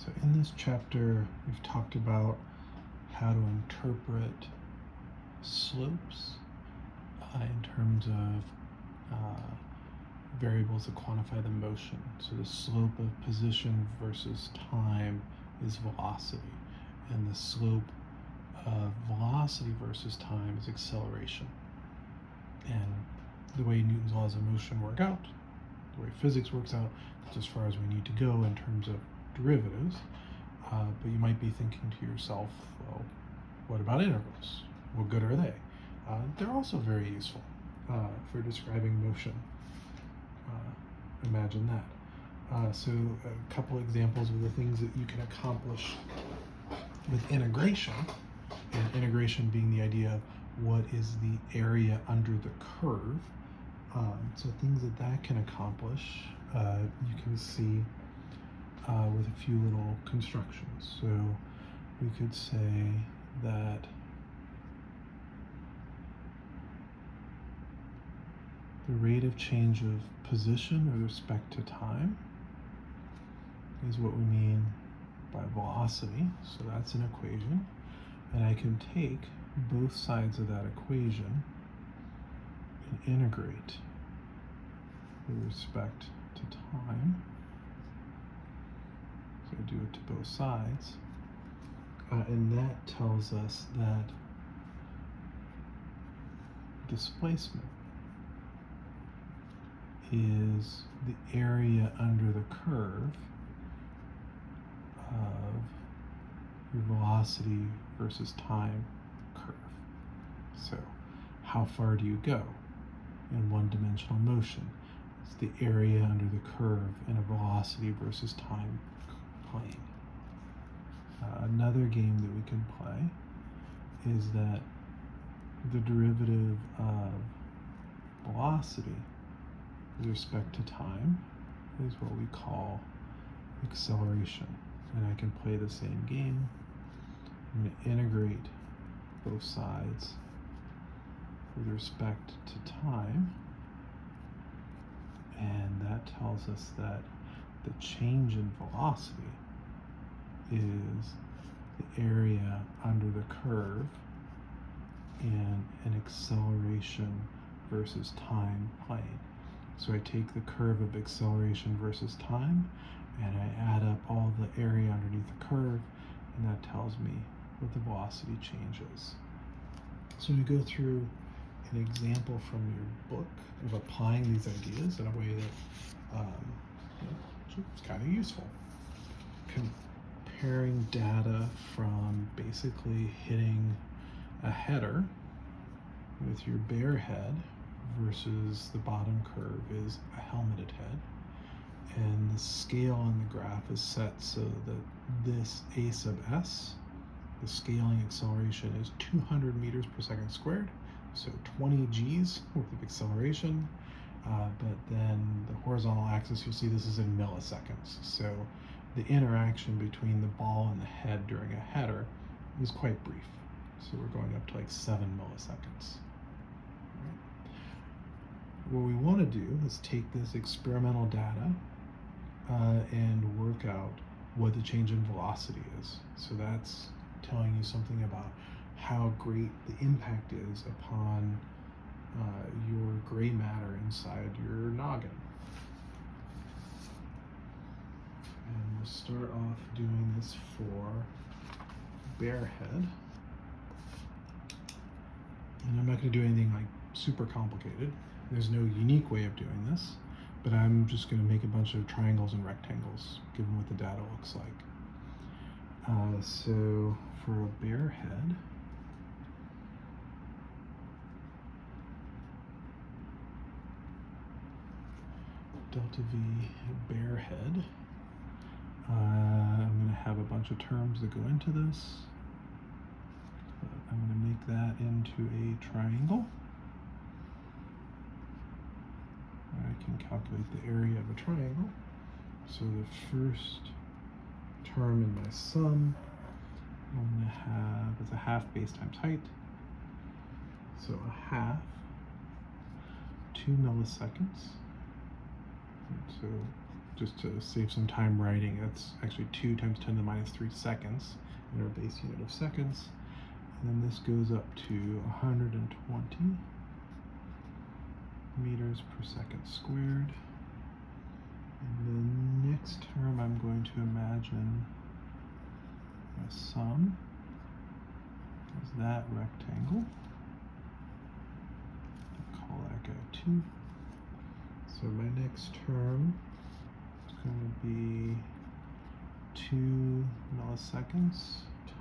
So in this chapter, we've talked about how to interpret slopes in terms of variables that quantify the motion. So the slope of position versus time is velocity, and the slope of velocity versus time is acceleration. And the way Newton's laws of motion work out, the way physics works out, that's as far as we need to go in terms of derivatives. But you might be thinking to yourself, well, what about integrals? What good are they? They're also very useful for describing motion. Imagine that. So a couple examples of the things that you can accomplish with integration, and integration being the idea of what is the area under the curve. So things that can accomplish, you can see with a few little constructions. So we could say that the rate of change of position with respect to time is what we mean by velocity. So that's an equation. And I can take both sides of that equation and integrate with respect to time. So I do it to both sides. And that tells us that displacement is the area under the curve of your velocity versus time curve. So how far do you go in one-dimensional motion? It's the area under the curve in a velocity versus time plane. Another game that we can play is that the derivative of velocity with respect to time is what we call acceleration. And I can play the same game. I'm going to integrate both sides with respect to time. And that tells us that the change in velocity is the area under the curve in an acceleration versus time plane. So I take the curve of acceleration versus time, and I add up all the area underneath the curve, and that tells me what the velocity change is. So we go through an example from your book of applying these ideas in a way that is kind of useful. Comparing data from basically hitting a header with your bare head versus the bottom curve is a helmeted head, and the scale on the graph is set so that this a sub s, the scaling acceleration, is 200 meters per second squared, so 20 g's worth of acceleration, but then the horizontal axis, you'll see this is in milliseconds, so the interaction between the ball and the head during a header is quite brief, so we're going up to like 7 milliseconds. What we want to do is take this experimental data and work out what the change in velocity is. So that's telling you something about how great the impact is upon your gray matter inside your noggin. And we'll start off doing this for bare head. And I'm not going to do anything like super complicated. There's no unique way of doing this, but I'm just going to make a bunch of triangles and rectangles, given what the data looks like. So for a bare head, delta V bare head, I'm going to have a bunch of terms that go into this. I'm going to make that into a triangle. I can calculate the area of a triangle. So the first term in my sum, I'm going to have is a half base times height. So a half, 2 milliseconds. And so just to save some time writing, that's actually 2 times 10 to the minus 3 seconds in our base unit of seconds. And then this goes up to 120 meters per second squared. And the next term I'm going to imagine a sum is that rectangle. I'll call that guy 2. So my next term is going to be 2 milliseconds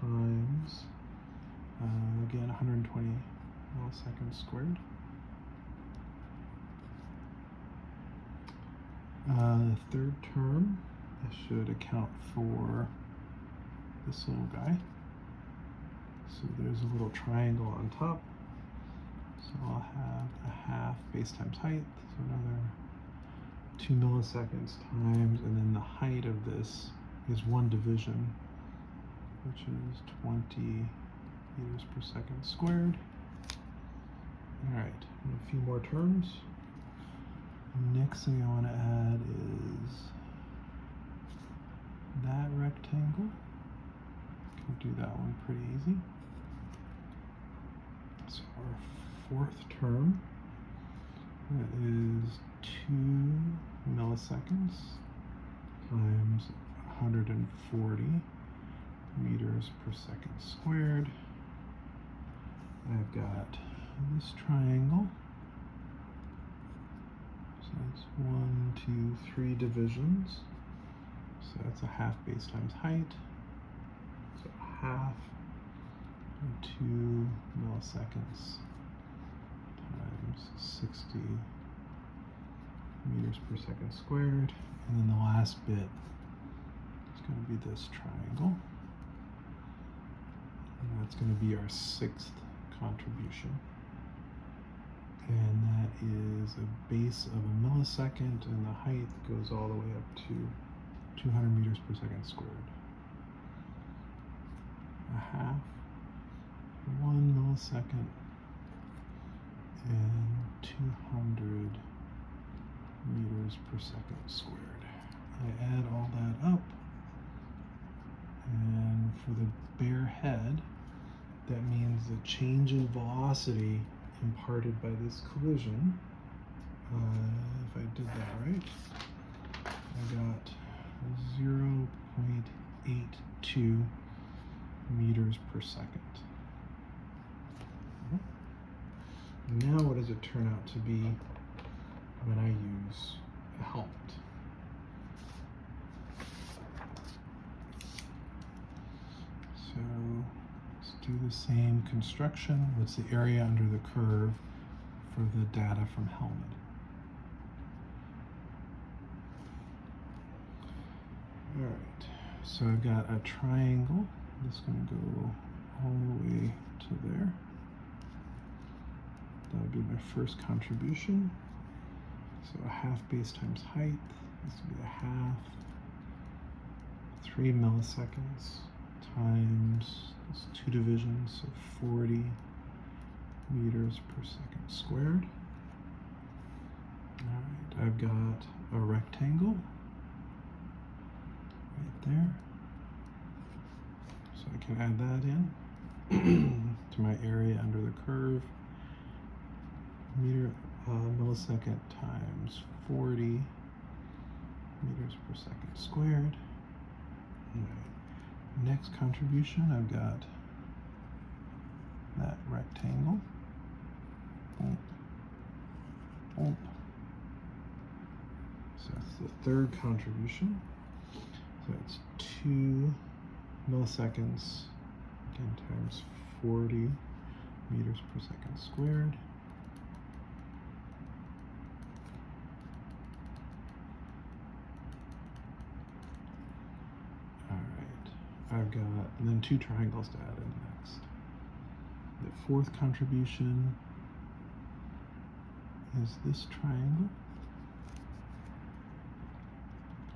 times, again, 120 milliseconds squared. The third term, I should account for this little guy. So there's a little triangle on top. So I'll have a half base times height, so another 2 milliseconds times, and then the height of this is 1 division, which is 20 meters per second squared. All right, and a few more terms. Next thing I want to add is that rectangle. Can do that one pretty easy. So our fourth term, that is 2 milliseconds times 140 meters per second squared. I've got this triangle. So that's 1, 2, 3 divisions. So that's a half base times height. So half and 2 milliseconds times 60 meters per second squared. And then the last bit is going to be this triangle. And that's going to be our 6th contribution. And that is a base of a millisecond, and the height goes all the way up to 200 meters per second squared. A half, 1 millisecond, and 200 meters per second squared. I add all that up, and for the bare head, that means the change in velocity imparted by this collision, if I did that right, I got 0.82 meters per second. Now what does it turn out to be when I use a helmet? So let's do the same construction. What's the area under the curve for the data from helmet? All right, so I've got a triangle. This is going to go all the way to there. That would be my first contribution. So a half base times height. This would be a half. 3 milliseconds times 2 divisions, so 40 meters per second squared. All right, I've got a rectangle right there. So I can add that in to my area under the curve. Millisecond times 40 meters per second squared. All right. Next contribution, I've got that rectangle. Boom. Boom. So that's the third contribution. So it's 2 milliseconds, again, times 40 meters per second squared. All right, I've got, and then 2 triangles to add in next. The fourth contribution is this triangle.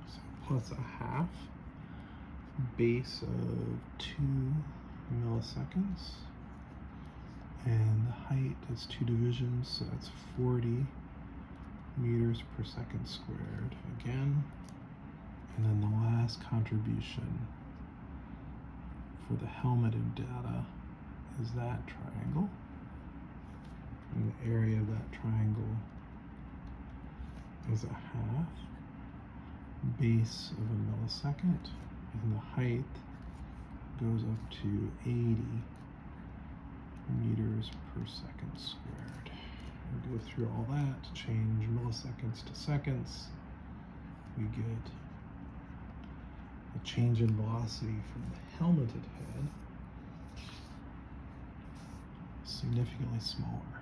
So plus a half, base of 2 milliseconds, and the height is 2 divisions, so that's 40 meters per second squared again. And then the last contribution for the helmeted data is that triangle. And the area of that triangle is a half base of a millisecond, and the height goes up to 80 meters per second squared. We go through all that to change milliseconds to seconds. We get a change in velocity from the helmeted head significantly smaller,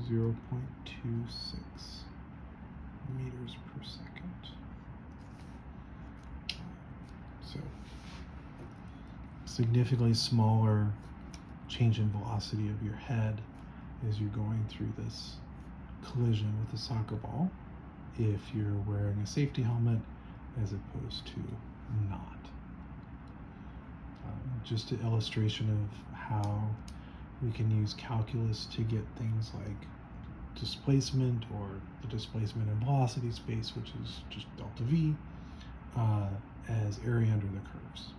0.26 meters per second. So, significantly smaller change in velocity of your head as you're going through this collision with a soccer ball if you're wearing a safety helmet as opposed to not. Just an illustration of how we can use calculus to get things like displacement, or the displacement in velocity space, which is just delta v, as area under the curves.